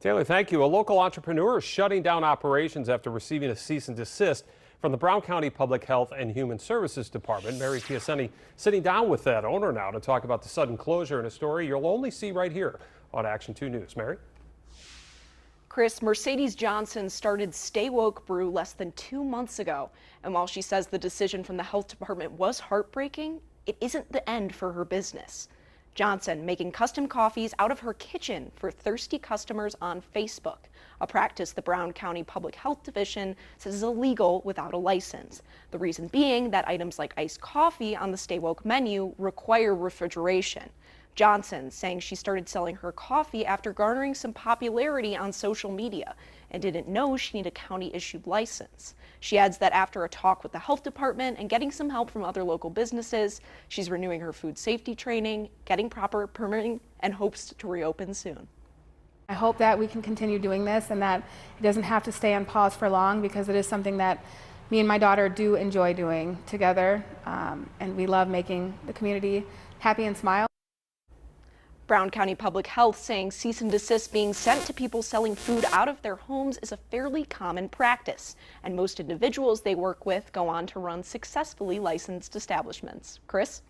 Taylor, thank you. A local entrepreneur is shutting down operations after receiving a cease and desist from the Brown County Public Health and Human Services Department. Mary Piacenti sitting down with that owner now to talk about the sudden closure in a story you'll only see right here on Action 2 News. Mary? Chris, Mercedes Johnson started Stay Woke Brew less than 2 months ago. And while she says the decision from the health department was heartbreaking, it isn't the end for her business. Johnson making custom coffees out of her kitchen for thirsty customers on Facebook, a practice the Brown County Public Health Division says is illegal without a license. The reason being that items like iced coffee on the Stay Woke menu require refrigeration. Johnson saying she started selling her coffee after garnering some popularity on social media and didn't know she needed a county-issued license. She adds that after a talk with the health department and getting some help from other local businesses, she's renewing her food safety training, getting proper permitting, and hopes to reopen soon. I hope that we can continue doing this and that it doesn't have to stay on pause for long, because it is something that me and my daughter do enjoy doing together, and we love making the community happy and smile. Brown County Public Health saying cease and desist being sent to people selling food out of their homes is a fairly common practice, and most individuals they work with go on to run successfully licensed establishments. Chris?